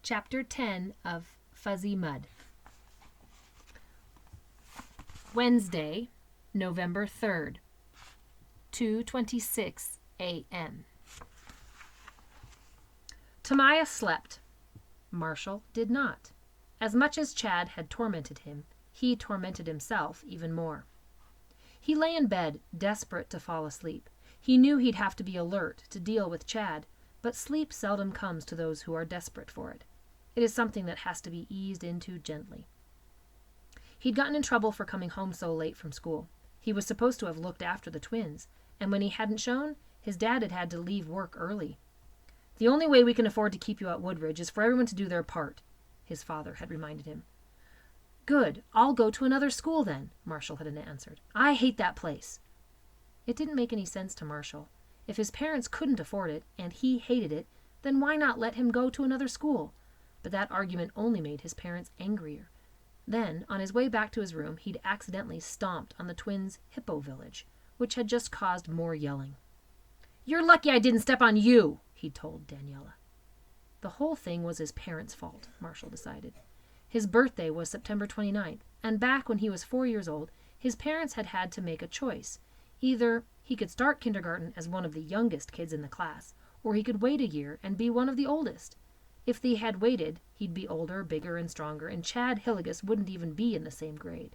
Chapter 10 of Fuzzy Mud. Wednesday, November 3rd, 2:26 a.m. Tamaya slept. Marshall did not. As much as Chad had tormented him, he tormented himself even more. He lay in bed, desperate to fall asleep. He knew he'd have to be alert to deal with Chad, but sleep seldom comes to those who are desperate for it. It is something that has to be eased into gently. He'd gotten in trouble for coming home so late from school. He was supposed to have looked after the twins, and when he hadn't shown, his dad had had to leave work early. "The only way we can afford to keep you at Woodridge is for everyone to do their part," his father had reminded him. "Good, I'll go to another school then," Marshall had answered. "I hate that place." It didn't make any sense to Marshall. If his parents couldn't afford it, and he hated it, then why not let him go to another school? But that argument only made his parents angrier. Then, on his way back to his room, he'd accidentally stomped on the twins' hippo village, which had just caused more yelling. "You're lucky I didn't step on you," he told Daniela. The whole thing was his parents' fault, Marshall decided. His birthday was September 29th, and back when he was 4 years old, his parents had had to make a choice. Either he could start kindergarten as one of the youngest kids in the class, or he could wait a year and be one of the oldest. If they had waited, he'd be older, bigger, and stronger, and Chad Hilligus wouldn't even be in the same grade.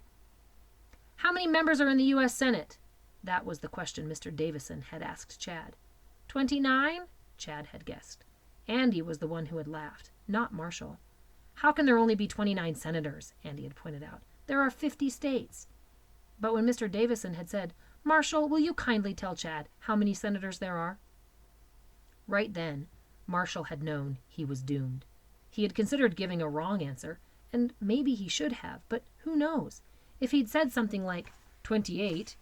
"How many members are in the U.S. Senate?" That was the question Mr. Davison had asked Chad. 29? Chad had guessed. Andy was the one who had laughed, not Marshall. "How can there only be 29 senators?" Andy had pointed out. "There are 50 states." But when Mr. Davison had said, "Marshall, will you kindly tell Chad how many senators there are?" Right then, Marshall had known he was doomed. He had considered giving a wrong answer, and maybe he should have, but who knows? If he'd said something like 28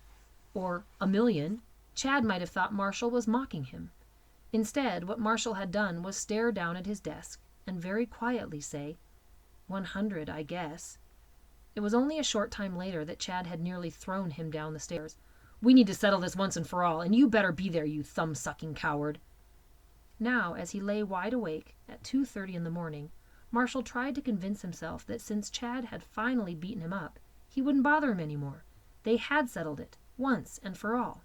or 1,000,000, Chad might have thought Marshall was mocking him. Instead, what Marshall had done was stare down at his desk and very quietly say, 100, I guess. It was only a short time later that Chad had nearly thrown him down the stairs. "We need to settle this once and for all, and you better be there, you thumb-sucking coward." Now, as he lay wide awake at 2:30 in the morning, Marshall tried to convince himself that since Chad had finally beaten him up, he wouldn't bother him anymore. They had settled it, once and for all.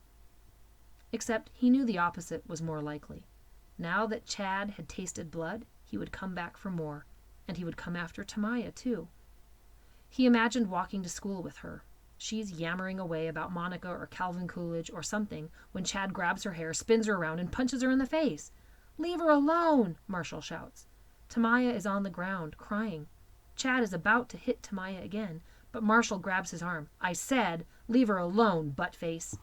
Except he knew the opposite was more likely. Now that Chad had tasted blood, he would come back for more, and he would come after Tamaya, too. He imagined walking to school with her. She's yammering away about Monica or Calvin Coolidge or something when Chad grabs her hair, spins her around, and punches her in the face. "Leave her alone," Marshall shouts. Tamaya is on the ground, crying. Chad is about to hit Tamaya again, but Marshall grabs his arm. "I said, leave her alone, buttface."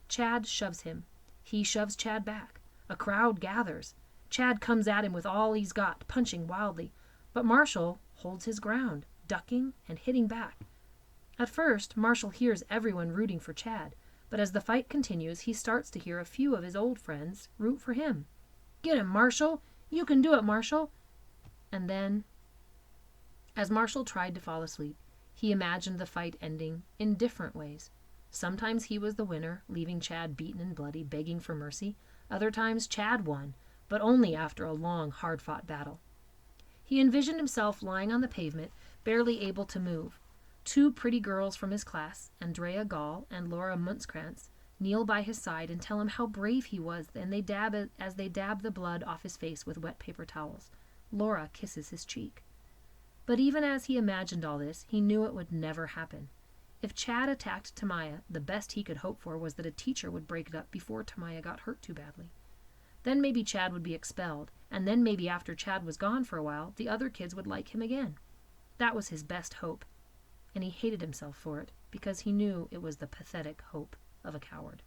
Chad shoves him. He shoves Chad back. A crowd gathers. Chad comes at him with all he's got, punching wildly. But Marshall holds his ground, ducking and hitting back. At first, Marshall hears everyone rooting for Chad, but as the fight continues, he starts to hear a few of his old friends root for him. "Get him, Marshall! You can do it, Marshall!" And then, as Marshall tried to fall asleep, he imagined the fight ending in different ways. Sometimes he was the winner, leaving Chad beaten and bloody, begging for mercy. Other times Chad won, but only after a long, hard-fought battle. He envisioned himself lying on the pavement, barely able to move. 2 pretty girls from his class, Andrea Gall and Laura Muntzkrantz, kneel by his side and tell him how brave he was, and they dab the blood off his face with wet paper towels. Laura kisses his cheek. But even as he imagined all this, he knew it would never happen. If Chad attacked Tamaya, the best he could hope for was that a teacher would break it up before Tamaya got hurt too badly. Then maybe Chad would be expelled, and then maybe after Chad was gone for a while, the other kids would like him again. That was his best hope, and he hated himself for it, because he knew it was the pathetic hope of a coward.